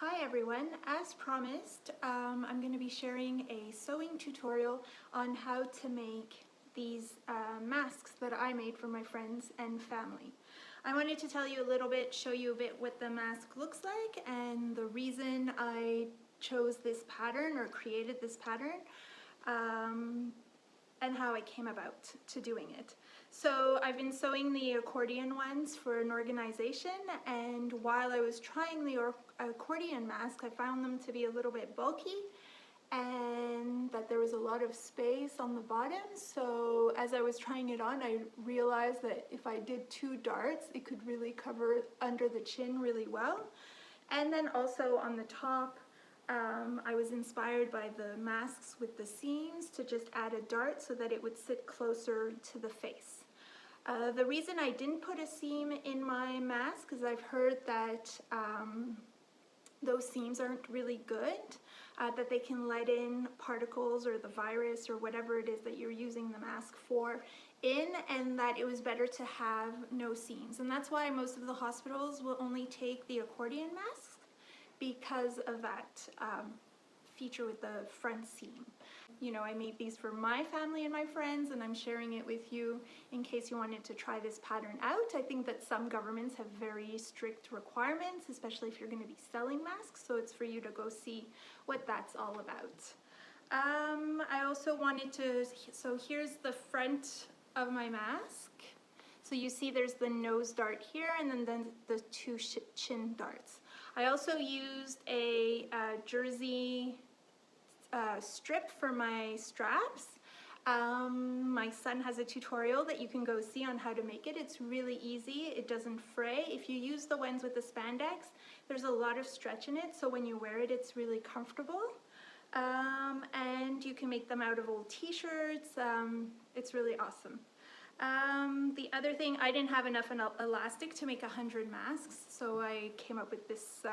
Hi everyone, as promised, I'm going to be sharing a sewing tutorial on how to make these masks that I made for my friends and family. I wanted to tell you a little bit, show you a bit what the mask looks like and the reason I chose this pattern or created this pattern and how I came about to doing it. So I've been sewing the accordion ones for an organization, and while I was trying the accordion mask, I found them to be a little bit bulky and that there was a lot of space on the bottom. So as I was trying it on, I realized that if I did 2 darts, it could really cover under the chin really well. And then also on the top, I was inspired by the masks with the seams to just add a dart so that it would sit closer to the face. The reason I didn't put a seam in my mask is I've heard that those seams aren't really good, that they can let in particles or the virus or whatever it is that you're using the mask for in, and that it was better to have no seams. And that's why most of the hospitals will only take the accordion masks, because of that feature with the front seam. You know, I made these for my family and my friends, and I'm sharing it with you in case you wanted to try this pattern out. I think that some governments have very strict requirements, especially if you're going to be selling masks, so it's for you to go see what that's all about. I also wanted to, so here's the front of my mask. So you see there's the nose dart here and then the 2 chin darts. I also used a jersey strip for my straps. My son has a tutorial that you can go see on how to make it. It's really easy. It doesn't fray. If you use the ones with the spandex, there's a lot of stretch in it, so when you wear it, it's really comfortable. And you can make them out of old t-shirts. It's really awesome. The other thing, I didn't have enough elastic to make 100 masks, so I came up with this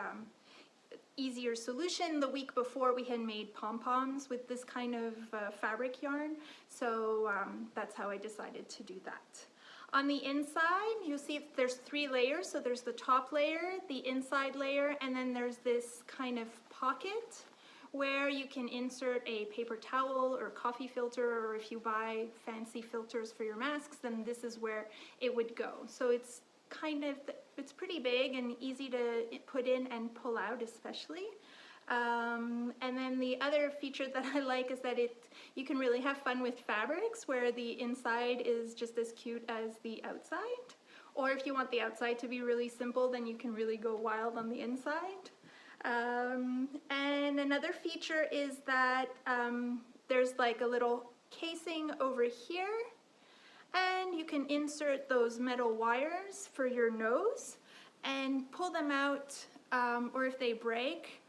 easier solution. The week before we had made pom-poms with this kind of fabric yarn, so that's how I decided to do that. On the inside, you'll see there's 3 layers, so there's the top layer, the inside layer, and then there's this kind of pocket where you can insert a paper towel or coffee filter, or if you buy fancy filters for your masks, then this is where it would go. So it's kind of, it's pretty big and easy to put in and pull out especially. And then the other feature that I like is that you can really have fun with fabrics where the inside is just as cute as the outside. Or if you want the outside to be really simple, then you can really go wild on the inside. And another feature is that there's like a little casing over here, and you can insert those metal wires for your nose and pull them out, or if they break,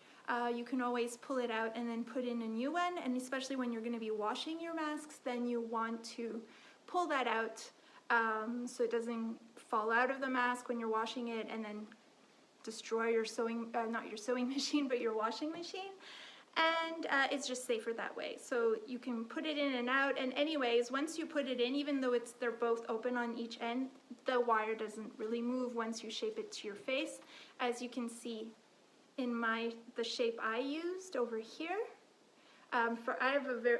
you can always pull it out and then put in a new one. And especially when you're going to be washing your masks, then you want to pull that out so it doesn't fall out of the mask when you're washing it and then destroy your not your sewing machine, but your washing machine. And it's just safer that way. So you can put it in and out, and anyways, once you put it in, even though they're both open on each end, the wire doesn't really move once you shape it to your face. As you can see in the shape I used over here.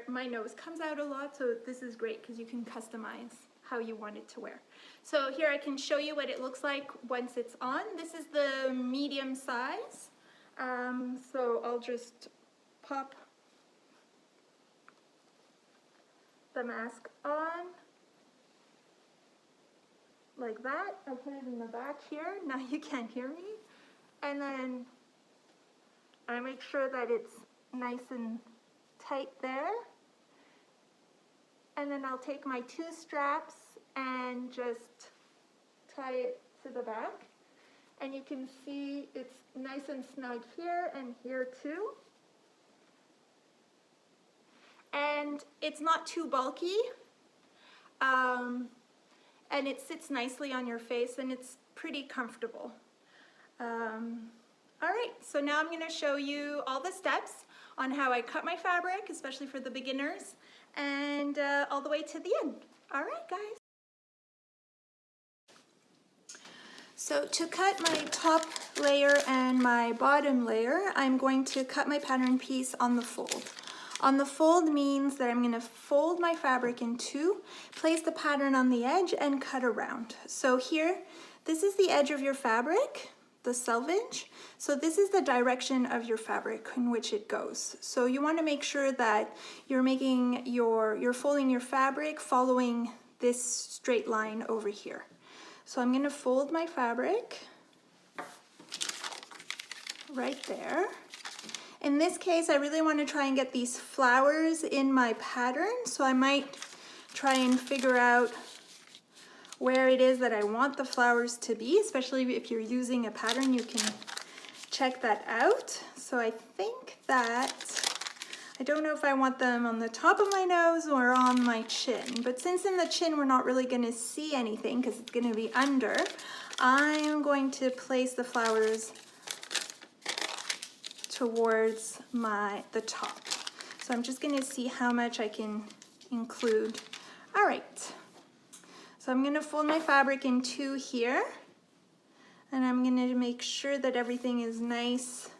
My nose comes out a lot, so this is great because you can customize how you want it to wear. So here I can show you what it looks like once it's on. This is the medium size. So I'll just pop the mask on like that. I put it in the back here. Now you can't hear me. And then I make sure that it's nice and tight there. And then I'll take my 2 straps and just tie it to the back. And you can see it's nice and snug here and here too. And it's not too bulky. And it sits nicely on your face and it's pretty comfortable. All right, so now I'm going to show you all the steps on how I cut my fabric, especially for the beginners, and all the way to the end. All right, guys. So to cut my top layer and my bottom layer, I'm going to cut my pattern piece on the fold. On the fold means that I'm going to fold my fabric in two, place the pattern on the edge, and cut around. So here, this is the edge of your fabric, the selvage. So this is the direction of your fabric in which it goes. So you want to make sure that you're folding your fabric following this straight line over here. So I'm going to fold my fabric right there. In this case, I really want to try and get these flowers in my pattern, so I might try and figure out where it is that I want the flowers to be, especially if you're using a pattern, you can check that out. So I think that, I don't know if I want them on the top of my nose or on my chin, but since in the chin we're not really going to see anything because it's going to be under, I'm going to place the flowers towards the top. So I'm just going to see how much I can include. All right. So I'm going to fold my fabric in two here, and I'm going to make sure that everything is nice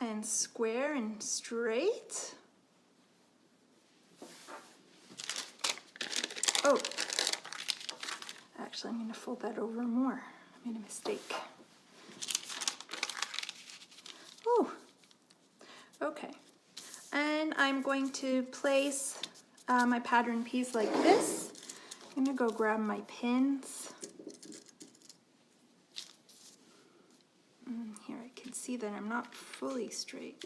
and square and straight. Oh, actually I'm going to fold that over more. I made a mistake. Oh, okay. And I'm going to place my pattern piece like this. I'm going to go grab my pins. Here I can see that I'm not fully straight.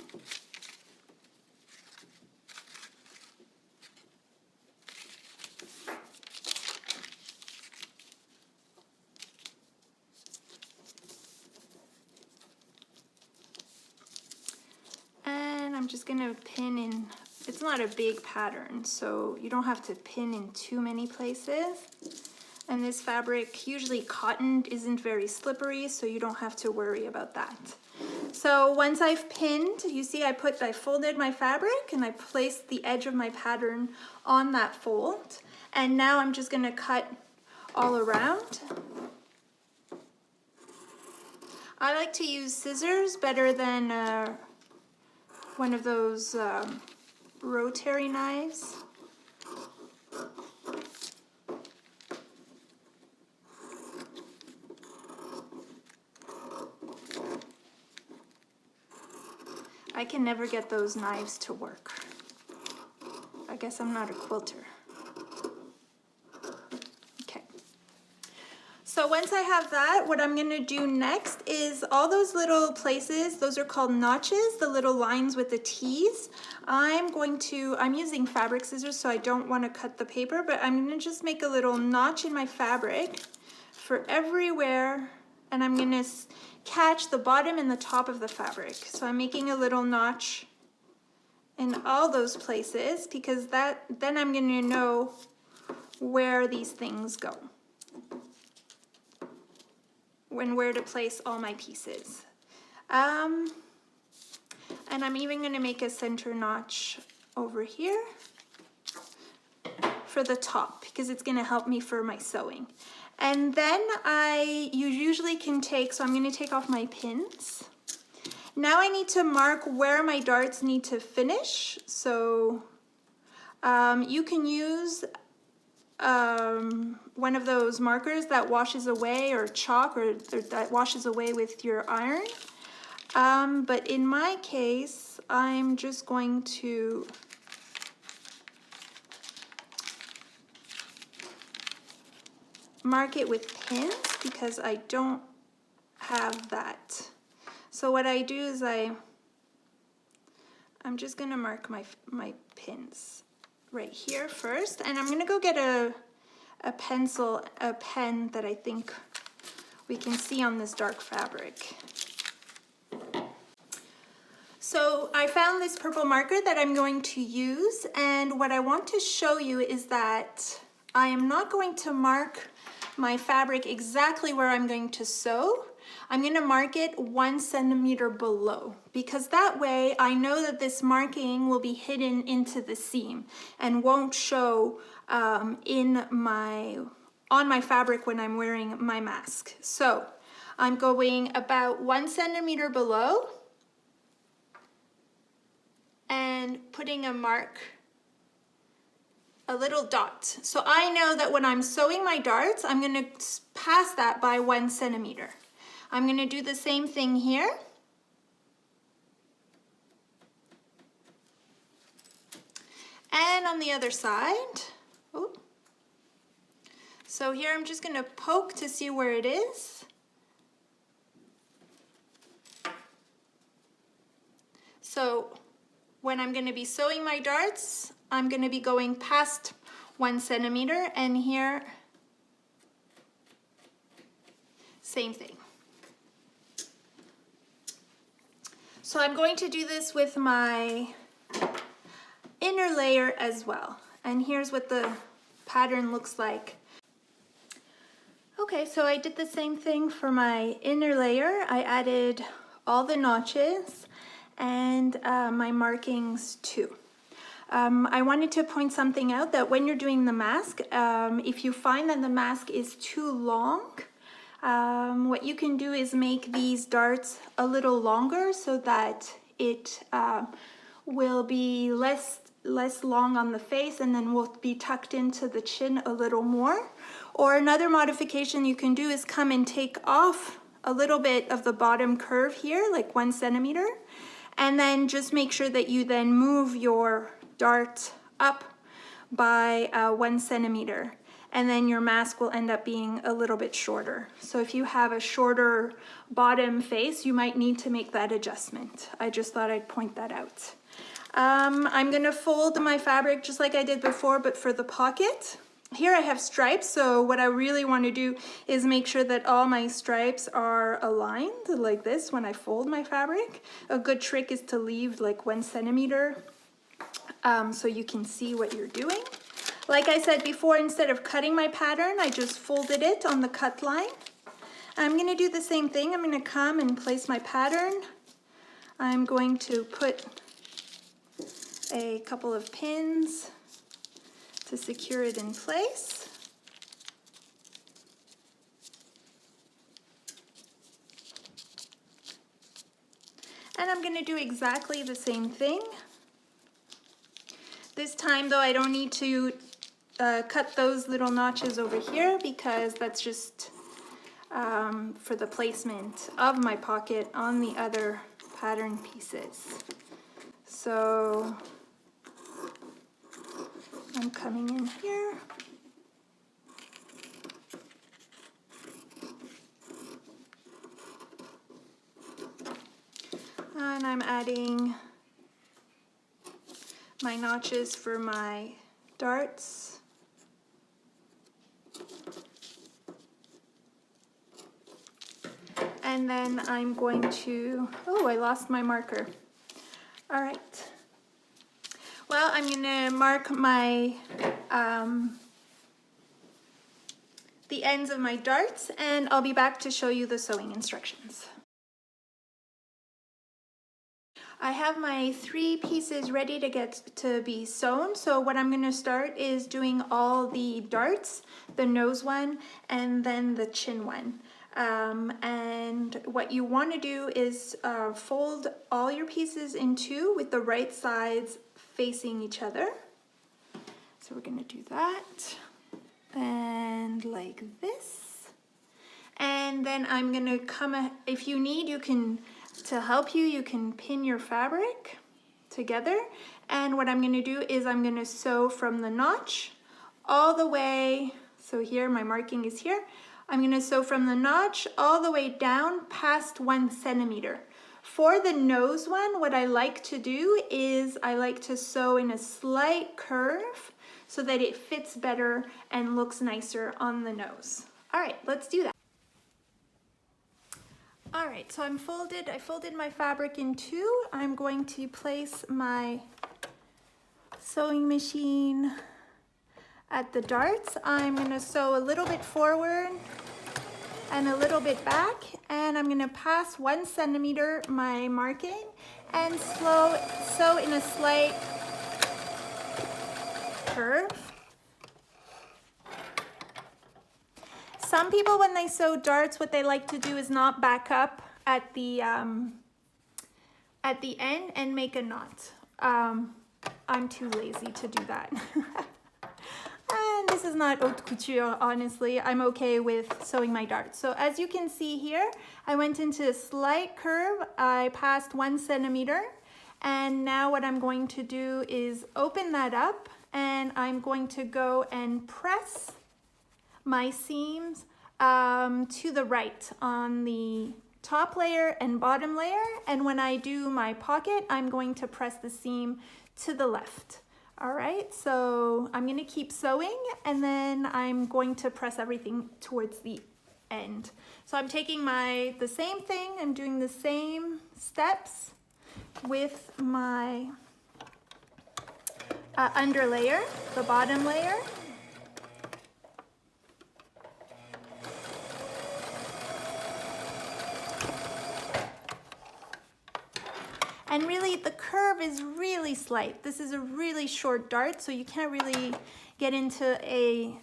I'm just going to pin in, it's not a big pattern, so you don't have to pin in too many places. And this fabric, usually cotton, isn't very slippery, so you don't have to worry about that. So once I've pinned, you see I folded my fabric and I placed the edge of my pattern on that fold. And now I'm just going to cut all around. I like to use scissors better than one of those rotary knives. I can never get those knives to work. I guess I'm not a quilter. Okay. So once I have that, what I'm going to do next is all those little places, those are called notches, the little lines with the T's. I'm using fabric scissors, so I don't want to cut the paper, but I'm going to just make a little notch in my fabric for everywhere, and I'm going to catch the bottom and the top of the fabric. So I'm making a little notch in all those places because then I'm going to know where these things go and where to place all my pieces. And I'm even going to make a center notch over here for the top because it's going to help me for my sewing. And then you usually can so I'm going to take off my pins. Now I need to mark where my darts need to finish. So you can use one of those markers that washes away, or chalk, or that washes away with your iron. But in my case, I'm just going to mark it with pins because I don't have that. So what I do is I'm just going to mark my pins right here first, and I'm going to go get a pen that I think we can see on this dark fabric. So I found this purple marker that I'm going to use, and what I want to show you is that I am not going to mark my fabric exactly where I'm going to sew. I'm going to mark it 1 centimeter below, because that way I know that this marking will be hidden into the seam and won't show in my on my fabric when I'm wearing my mask. So I'm going about 1 centimeter below and putting a mark, a little dot. So I know that when I'm sewing my darts, I'm gonna pass that by 1 centimeter. I'm gonna do the same thing here. And on the other side. Ooh. So here I'm just gonna poke to see where it is. So when I'm gonna be sewing my darts, I'm gonna be going past 1 centimeter, and here, same thing. So I'm going to do this with my inner layer as well. And here's what the pattern looks like. Okay, so I did the same thing for my inner layer. I added all the notches and my markings too. I wanted to point something out, that when you're doing the mask, if you find that the mask is too long, what you can do is make these darts a little longer so that it will be less long on the face, and then will be tucked into the chin a little more. Or another modification you can do is come and take off a little bit of the bottom curve here, like 1 centimeter, and then just make sure that you then move your dart up by 1 centimeter, and then your mask will end up being a little bit shorter. So if you have a shorter bottom face, you might need to make that adjustment. I just thought I'd point that out. I'm gonna fold my fabric just like I did before, but for the pocket. Here I have stripes, so what I really want to do is make sure that all my stripes are aligned like this when I fold my fabric. A good trick is to leave like 1 centimeter so you can see what you're doing. Like I said before, instead of cutting my pattern, I just folded it on the cut line. I'm going to do the same thing. I'm going to come and place my pattern. I'm going to put a couple of pins to secure it in place. And I'm going to do exactly the same thing. This time though, I don't need to cut those little notches over here, because that's just for the placement of my pocket on the other pattern pieces. So I'm coming in here. And I'm adding my notches for my darts. And then I'm going to, oh, I lost my marker. All right. Well, I'm gonna mark my, the ends of my darts, and I'll be back to show you the sewing instructions. I have my 3 pieces ready to get to be sewn. So what I'm gonna start is doing all the darts, the nose one, and then the chin one. And what you want to do is fold all your pieces in 2 with the right sides facing each other. So we're going to do that, and like this. And then I'm going to come, if you need, you can, to help you, you can pin your fabric together. And what I'm going to do is I'm going to sew from the notch all the way, so here my marking is here. I'm going to sew from the notch all the way down past 1 centimeter. For the nose one, what I like to do is I like to sew in a slight curve so that it fits better and looks nicer on the nose. All right, let's do that. All right, so I folded my fabric in 2. I'm going to place my sewing machine at the darts. I'm going to sew a little bit forward and a little bit back, and I'm going to pass 1 centimeter my marking and sew in a slight curve. some people, when they sew darts, what they like to do is not back up at the end and make a knot. I'm too lazy to do that. And this is not haute couture, honestly. I'm okay with sewing my darts. So as you can see here, I went into a slight curve. I passed 1 centimeter. And now what I'm going to do is open that up, and I'm going to go and press my seams to the right on the top layer and bottom layer. And when I do my pocket, I'm going to press the seam to the left. All right, so I'm gonna keep sewing, and then I'm going to press everything towards the end. So I'm taking the same thing, I'm doing the same steps with my under layer, the bottom layer. And really, the curve is really slight. This is a really short dart, so you can't really get into a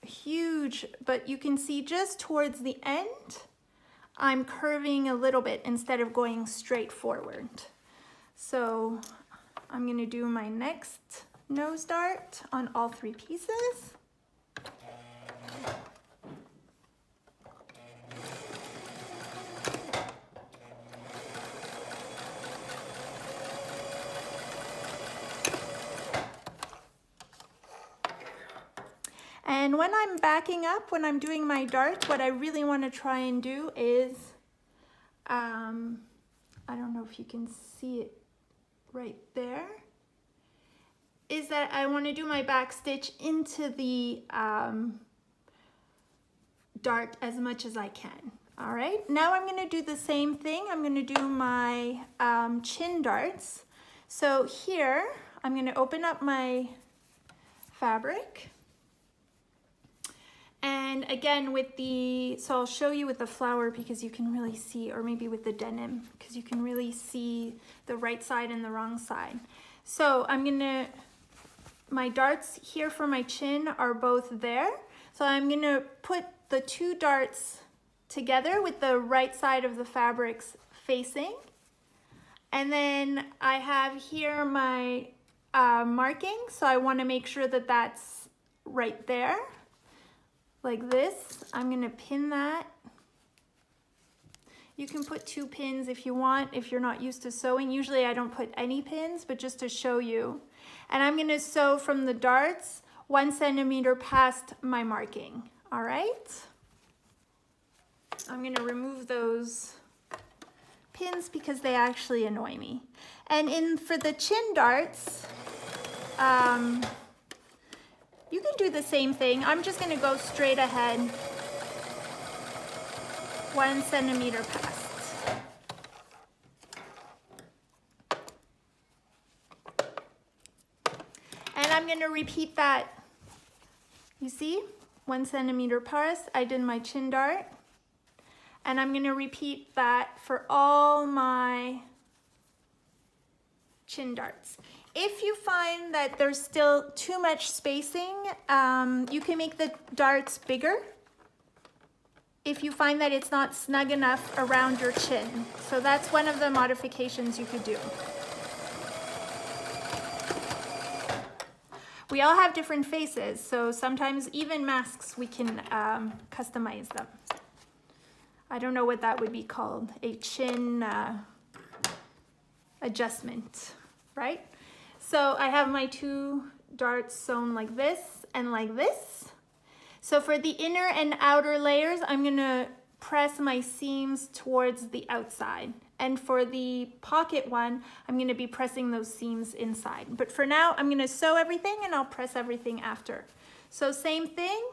huge, but you can see just towards the end, I'm curving a little bit instead of going straight forward. So I'm gonna do my next nose dart on all 3 pieces. And when I'm backing up, when I'm doing my dart, what I really want to try and do is, I don't know if you can see it right there, is that I want to do my back stitch into the dart as much as I can. All right, now I'm going to do the same thing. I'm going to do my chin darts. So here, I'm going to open up my fabric. And again, so I'll show you with the flower because you can really see, or maybe with the denim, because you can really see the right side and the wrong side. So my darts here for my chin are both there. So I'm gonna put the 2 darts together with the right side of the fabrics facing. And then I have here my marking. So I wanna make sure that that's right there. Like this. I'm gonna pin that. You can put 2 pins if you want, if you're not used to sewing. Usually I don't put any pins, but just to show you. And I'm gonna sew from the darts 1 centimeter past my marking, all right? I'm gonna remove those pins because they actually annoy me. And for the chin darts, you can do the same thing. I'm just gonna go straight ahead, 1 centimeter past. And I'm gonna repeat that. You see, 1 centimeter past, I did my chin dart. And I'm gonna repeat that for all my chin darts. If you find that there's still too much spacing, you can make the darts bigger if you find that it's not snug enough around your chin. So that's one of the modifications you could do. We all have different faces, so sometimes even masks we can customize them. I don't know what that would be called, a chin adjustment, right? So I have my 2 darts sewn like this and like this. So for the inner and outer layers, I'm gonna press my seams towards the outside. And for the pocket one, I'm gonna be pressing those seams inside. But for now, I'm gonna sew everything and I'll press everything after. So same thing,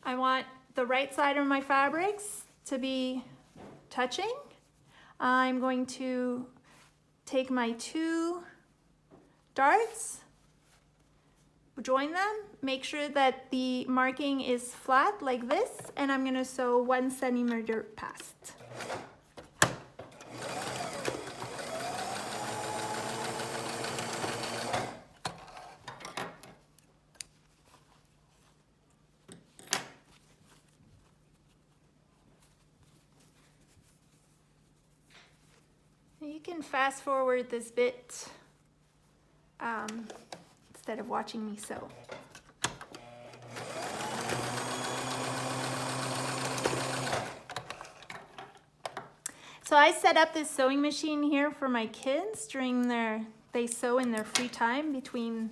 I want the right side of my fabrics to be touching. I'm going to take my 2 darts, join them, make sure that the marking is flat like this, and I'm gonna sew 1 centimeter past. can fast forward this bit instead of watching me sew. So I set up this sewing machine here for my kids during they sew in their free time between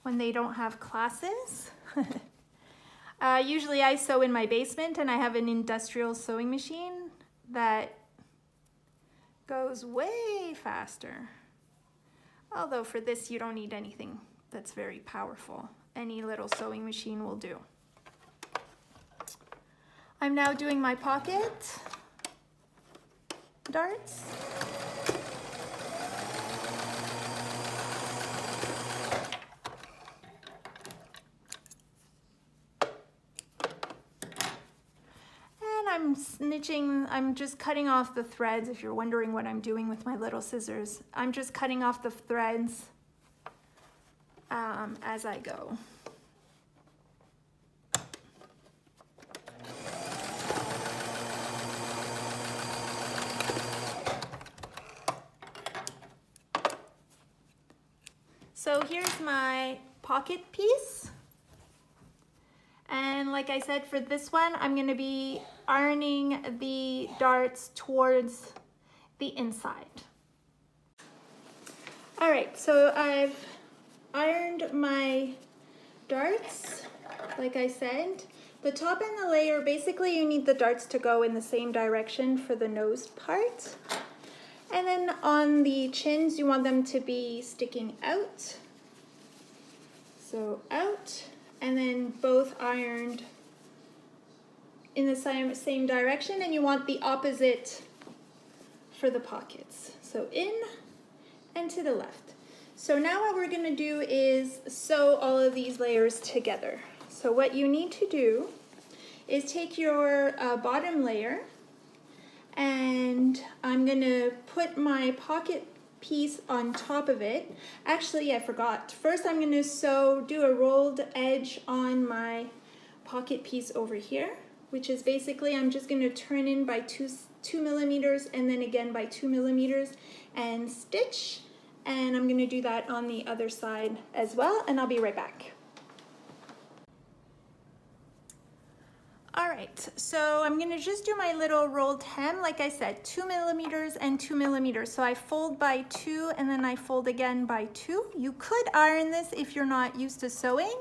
when they don't have classes. Usually I sew in my basement, and I have an industrial sewing machine that goes way faster. Although for this you don't need anything that's very powerful. Any little sewing machine will do. I'm now doing my pocket darts. I'm just cutting off the threads. If you're wondering what I'm doing with my little scissors, I'm just cutting off the threads as I go. So here's my pocket piece. And like I said, for this one, I'm going to be ironing the darts towards the inside. All right, so I've ironed my darts, like I said. The top and the layer, basically you need the darts to go in the same direction for the nose part. And then on the chins, you want them to be sticking out. So out. And then both ironed in the same direction, and you want the opposite for the pockets. So in and to the left. So now what we're gonna do is sew all of these layers together. So what you need to do is take your bottom layer, and I'm gonna put my pocket piece on top of it. Actually, I forgot. First, I'm going to do a rolled edge on my pocket piece over here, which is basically I'm just going to turn in by 2 millimeters and then again by 2 millimeters and stitch. And I'm going to do that on the other side as well, and I'll be right back. All right, so I'm gonna just do my little rolled hem, like I said, 2 millimeters and 2 millimeters. So I fold by 2 and then I fold again by 2. You could iron this if you're not used to sewing.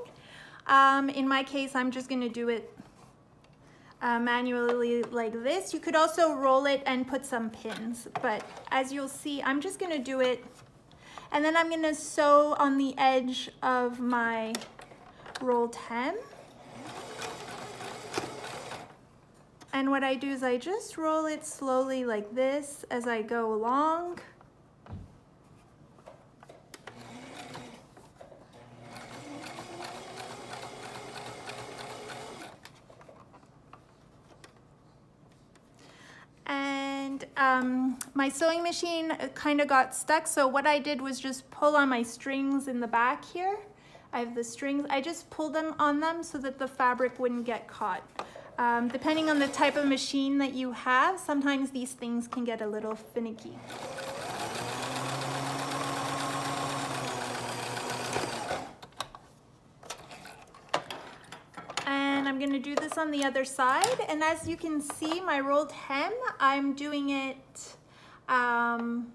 In my case, I'm just gonna do it manually like this. You could also roll it and put some pins, but as you'll see, I'm just gonna do it. And then I'm gonna sew on the edge of my rolled hem. And what I do is I just roll it slowly like this as I go along. And my sewing machine kind of got stuck, so what I did was just pull on my strings in the back here. I have the strings, I just pulled them on them so that the fabric wouldn't get caught. Depending on the type of machine that you have, sometimes these things can get a little finicky. And I'm going to do this on the other side. And as you can see, my rolled hem, I'm doing it, I'm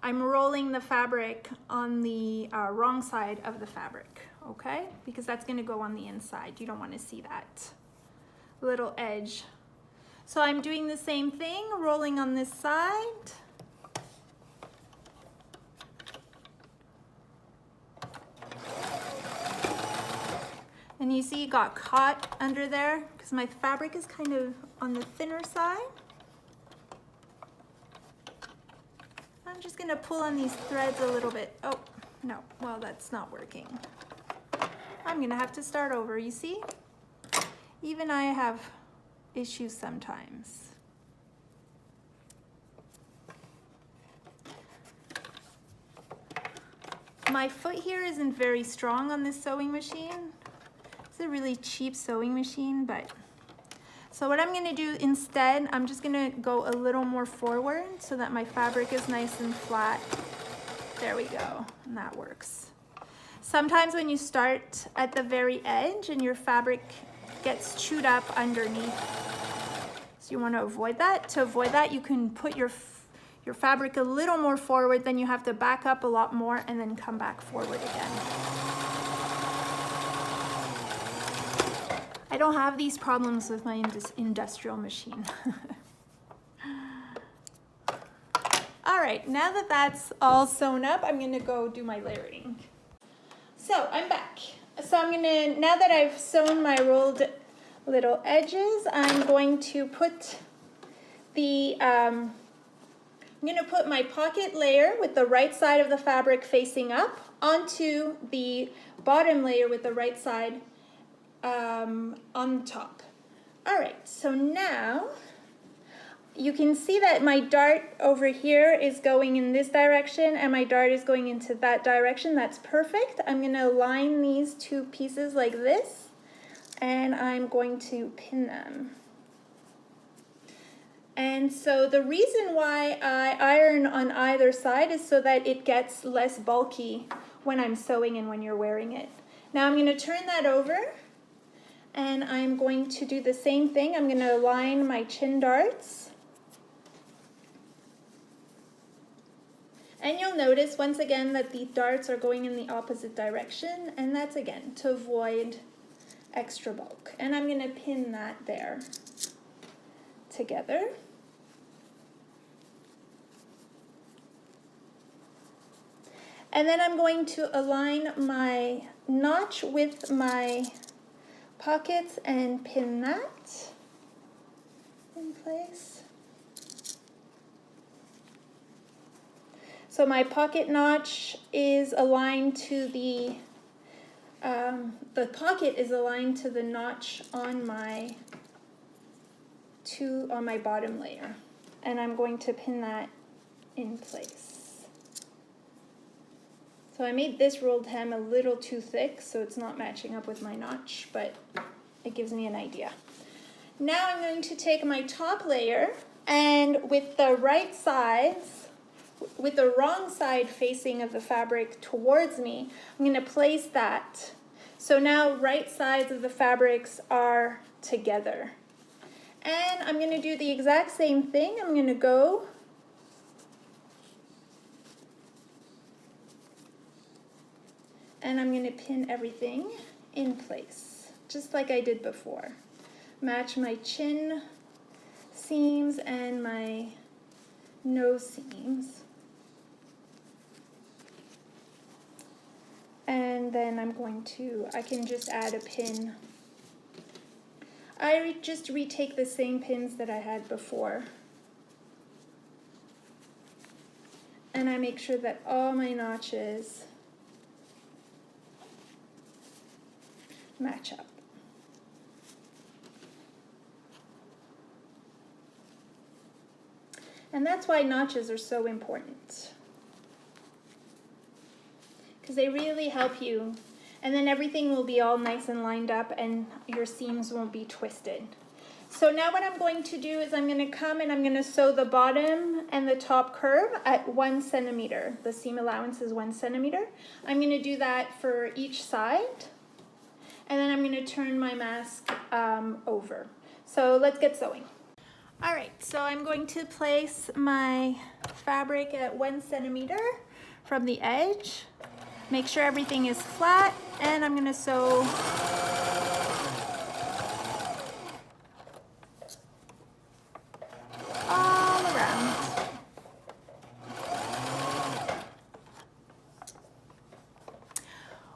rolling the fabric on the wrong side of the fabric, okay? Because that's going to go on the inside. You don't want to see that little edge. So I'm doing the same thing, rolling on this side. And you see it got caught under there because my fabric is kind of on the thinner side. I'm just gonna pull on these threads a little bit. Oh, no, well, that's not working. I'm gonna have to start over, you see? Even I have issues sometimes. My foot here isn't very strong on this sewing machine. It's a really cheap sewing machine, but so So what I'm gonna do instead, I'm just gonna go a little more forward so that my fabric is nice and flat. There we go, and that works. Sometimes when you start at the very edge and your fabric gets chewed up underneath, so you want to avoid that. To avoid that, you can put your fabric a little more forward, then you have to back up a lot more and then come back forward again. I don't have these problems with my industrial machine. All right, now that that's all sewn up, I'm gonna go do my layering. So I'm back. So I'm gonna, now that I've sewn my rolled little edges, I'm going to put the, I'm gonna put my pocket layer with the right side of the fabric facing up onto the bottom layer with the right side on top. All right, so now you can see that my dart over here is going in this direction and my dart is going into that direction. That's perfect. I'm going to align these two pieces like this and I'm going to pin them. And so the reason why I iron on either side is so that it gets less bulky when I'm sewing and when you're wearing it. Now I'm going to turn that over and I'm going to do the same thing. I'm going to align my chin darts. And you'll notice once again that the darts are going in the opposite direction, and that's again to avoid extra bulk. And I'm going to pin that there together. And then I'm going to align my notch with my pockets and pin that in place. So my pocket notch is aligned to the pocket is aligned to the notch on my bottom layer, and I'm going to pin that in place. So I made this rolled hem a little too thick, so it's not matching up with my notch, but it gives me an idea. Now I'm going to take my top layer and with the right sides, with the wrong side facing of the fabric towards me, I'm going to place that. So now right sides of the fabrics are together. And I'm going to do the exact same thing. I'm going to go and I'm going to pin everything in place, just like I did before. Match my chin seams and my nose seams. And then I can just add a pin. I just retake the same pins that I had before. And I make sure that all my notches match up. And that's why notches are so important, because they really help you, and then everything will be all nice and lined up and your seams won't be twisted. So now what I'm going to do is I'm going to come and I'm going to sew the bottom and the top curve at 1 centimeter. The seam allowance is 1 centimeter. I'm going to do that for each side, and then I'm going to turn my mask over. So let's get sewing. All right, so I'm going to place my fabric at 1 centimeter from the edge. Make sure everything is flat, and I'm going to sew all around.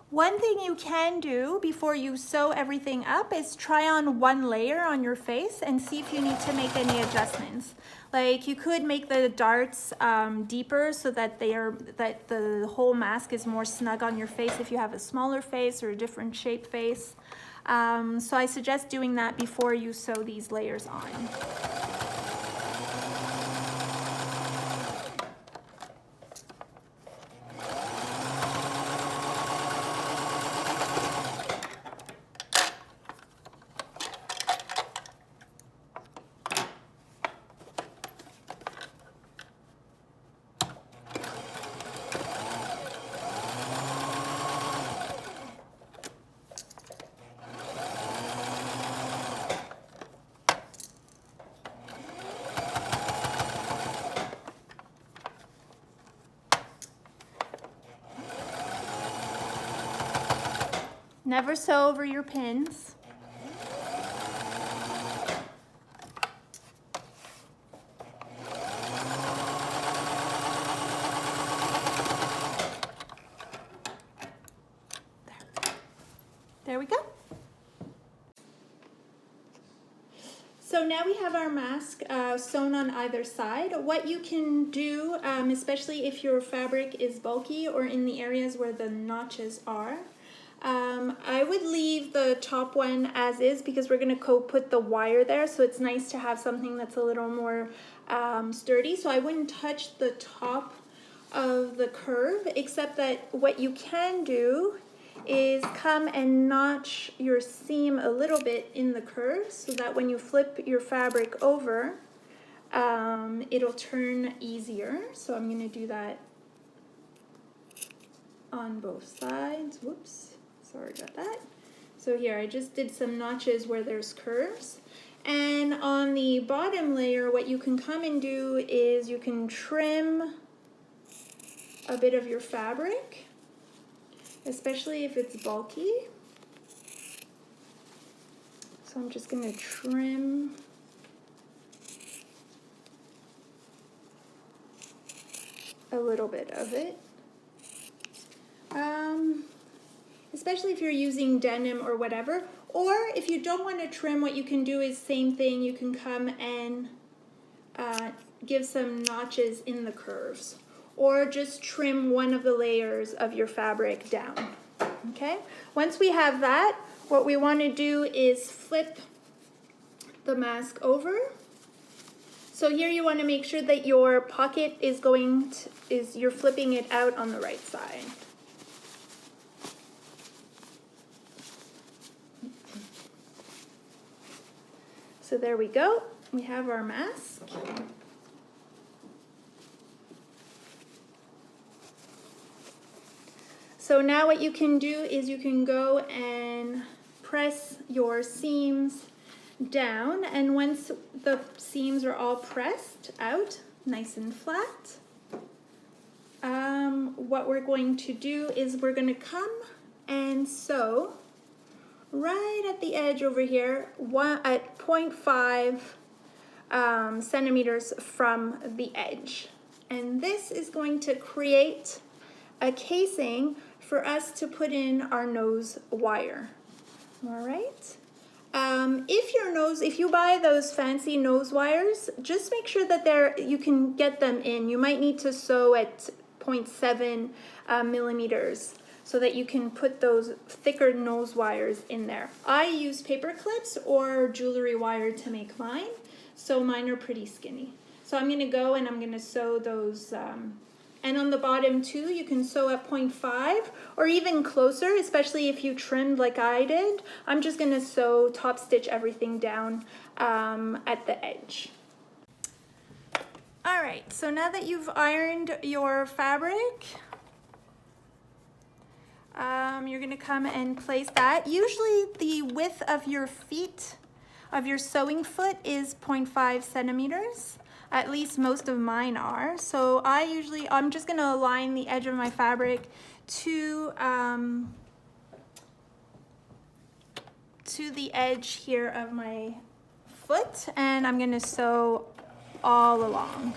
One thing you can do before you sew everything up is try on one layer on your face and see if you need to make any adjustments. Like you could make the darts deeper so that the whole mask is more snug on your face if you have a smaller face or a different shape face. So I suggest doing that before you sew these layers on. Never sew over your pins. There we go. So now we have our mask sewn on either side. What you can do, especially if your fabric is bulky or in the areas where the notches are, I would leave the top one as is because we're going to put the wire there, so it's nice to have something that's a little more sturdy. So I wouldn't touch the top of the curve, except that what you can do is come and notch your seam a little bit in the curve so that when you flip your fabric over, it'll turn easier. So I'm going to do that on both sides. Whoops, sorry about that. So here I just did some notches where there's curves. And on the bottom layer, what you can come and do is you can trim a bit of your fabric, especially if it's bulky. So I'm just going to trim a little bit of it. Especially if you're using denim or whatever. Or if you don't want to trim, what you can do is same thing. You can come and give some notches in the curves. Or just trim one of the layers of your fabric down. Okay? Once we have that, what we want to do is flip the mask over. So here you want to make sure that your pocket is you're flipping it out on the right side. So there we go. We have our mask. So now what you can do is you can go and press your seams down, and once the seams are all pressed out nice and flat, what we're going to do is we're going to come and sew right at the edge over here, at 0.5 centimeters from the edge. And this is going to create a casing for us to put in our nose wire. All right. If you buy those fancy nose wires, just make sure that you can get them in. You might need to sew at 0.7 millimeters so that you can put those thicker nose wires in there. I use paper clips or jewelry wire to make mine, so mine are pretty skinny. So I'm gonna go and I'm gonna sew those, and on the bottom too, you can sew at 0.5 or even closer, especially if you trimmed like I did. I'm just gonna sew, top stitch everything down at the edge. All right, so now that you've ironed your fabric, you're gonna come and place that. Usually the width of your feet, of your sewing foot, is 0.5 centimeters. At least most of mine are. So I'm just gonna align the edge of my fabric to the edge here of my foot, and I'm gonna sew all along.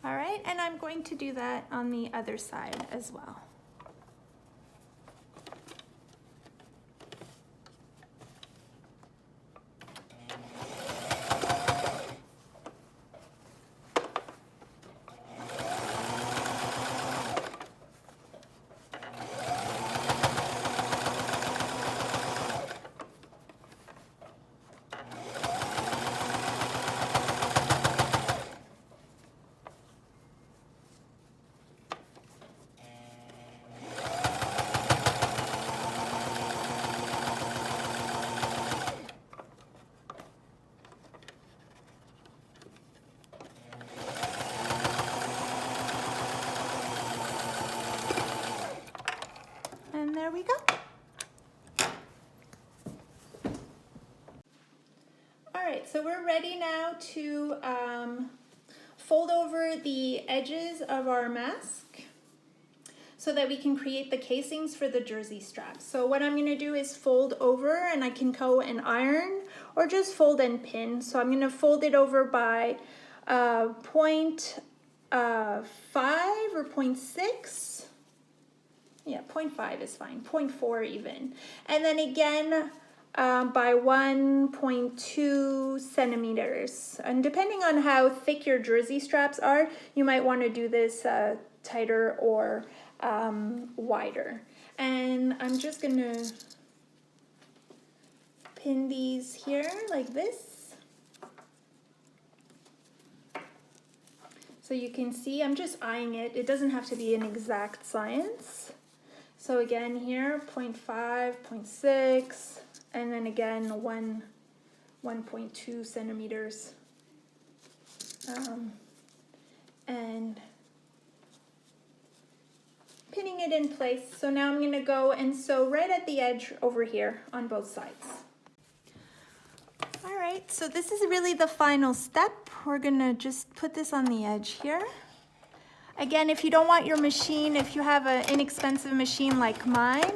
All right, and I'm going to do that on the other side as well. right, so we're ready now to fold over the edges of our mask so that we can create the casings for the jersey straps. So what I'm gonna do is fold over, and I can go and iron or just fold and pin. So I'm gonna fold it over by 0.5 or 0.6. Yeah, 0.5 is fine, 0.4 even. And then again, by 1.2 centimeters. And depending on how thick your jersey straps are, you might want to do this tighter or wider. And I'm just gonna pin these here like this. So you can see I'm just eyeing it. It doesn't have to be an exact science. So again here, 0.5, 0.6, and then again 1.2 centimeters. And pinning it in place. So now I'm gonna go and sew right at the edge over here on both sides. All right, so this is really the final step. We're gonna just put this on the edge here. Again, if you don't want your machine, if you have an inexpensive machine like mine,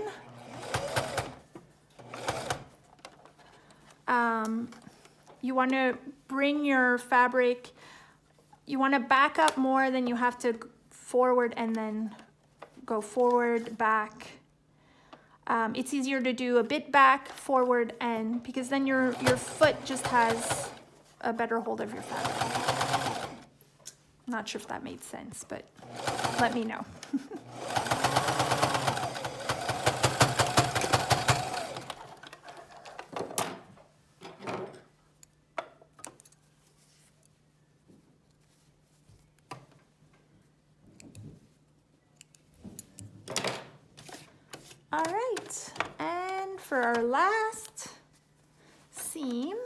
you want to bring your fabric, you want to back up more than you have to forward and then go forward, back. It's easier to do a bit back, forward, and because then your foot just has a better hold of your fabric. Not sure if that made sense, but let me know. All right, and for our last seam,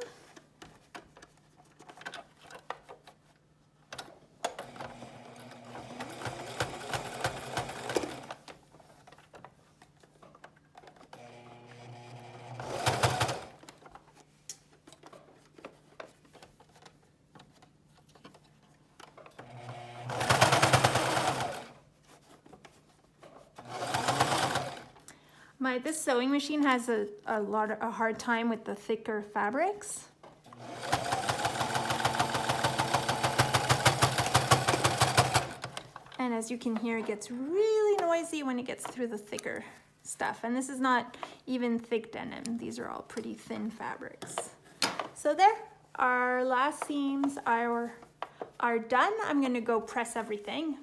this sewing machine has a hard time with the thicker fabrics. And as you can hear, it gets really noisy when it gets through the thicker stuff. And this is not even thick denim. These are all pretty thin fabrics. So there, our last seams are done. I'm gonna go press everything.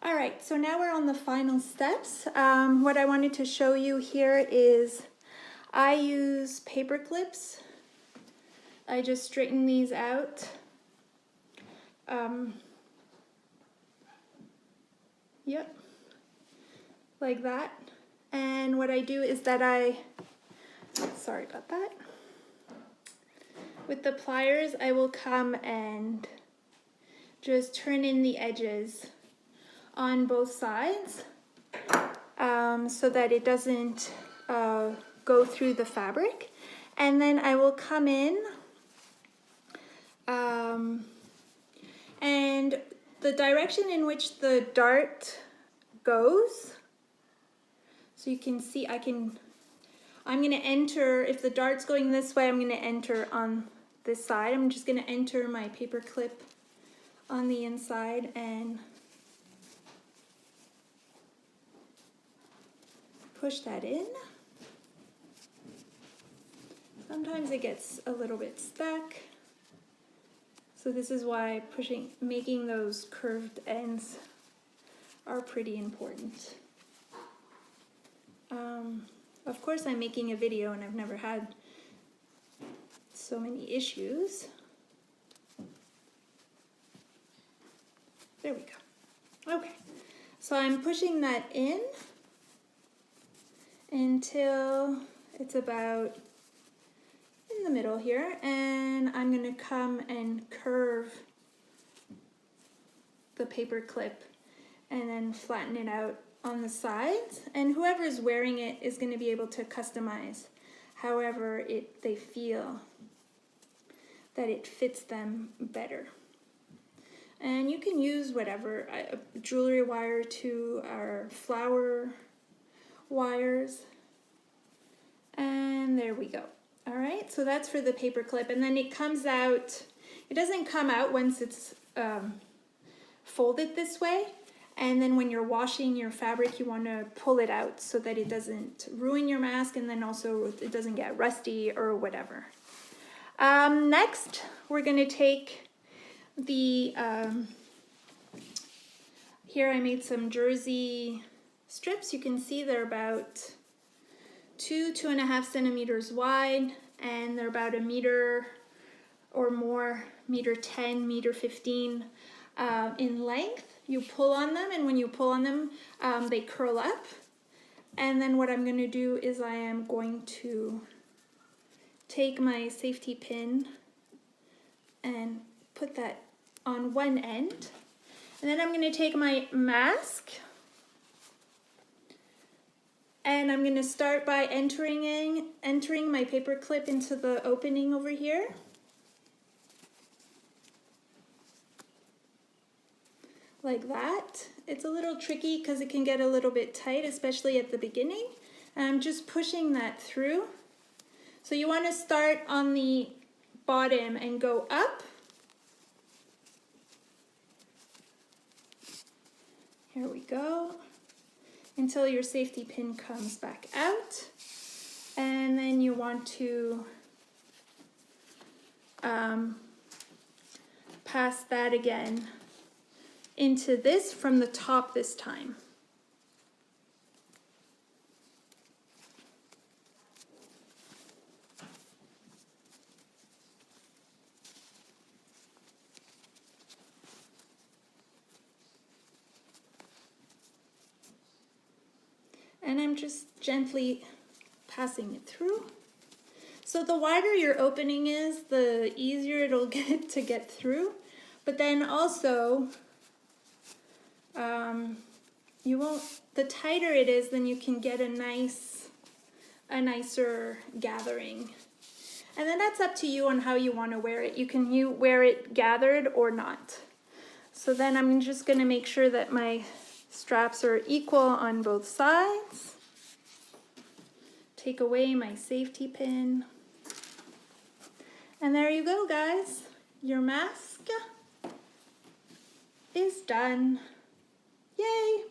All right, so now we're on the final steps. What I wanted to show you here is I use paper clips. I just straighten these out. Yep, like that. And what I do is that sorry about that. With the pliers, I will come and just turn in the edges on both sides so that it doesn't go through the fabric. And then I will come in and the direction in which the dart goes, so you can see I'm gonna enter, if the dart's going this way, I'm gonna enter on this side. I'm just gonna enter my paper clip on the inside and push that in. Sometimes it gets a little bit stuck. So this is why making those curved ends are pretty important. Of course, I'm making a video and I've never had so many issues. There we go. Okay, so I'm pushing that in until it's about in the middle here, and I'm gonna come and curve the paper clip and then flatten it out on the sides, and whoever's wearing it is going to be able to customize however they feel that it fits them better. And you can use whatever, jewelry wire to our flower wires. And there we go. All right, so that's for the paper clip. And then it comes out, it doesn't come out once it's folded this way. And then when you're washing your fabric, you want to pull it out so that it doesn't ruin your mask, and then also it doesn't get rusty or whatever. Next, we're going to take the, here I made some jersey strips. You can see they're about 2.5 centimeters wide, and they're about 1 meter or more, 1.10 meters, 1.15 in length. You pull on them, and when you pull on them, they curl up. And then what I'm going to do is I am going to take my safety pin and put that on one end. And then I'm going to take my mask, and I'm going to start by entering my paper clip into the opening over here. Like that. It's a little tricky because it can get a little bit tight, especially at the beginning. And I'm just pushing that through. So you want to start on the bottom and go up. Here we go. Until your safety pin comes back out. And then you want to pass that again into this from the top this time. And I'm just gently passing it through. So the wider your opening is, the easier it'll get to get through. But then also, the tighter it is, then you can get a nicer gathering. And then that's up to you on how you want to wear it. You can wear it gathered or not. So then I'm just going to make sure that my straps are equal on both sides. Take away my safety pin. And there you go, guys. Your mask is done. Yay!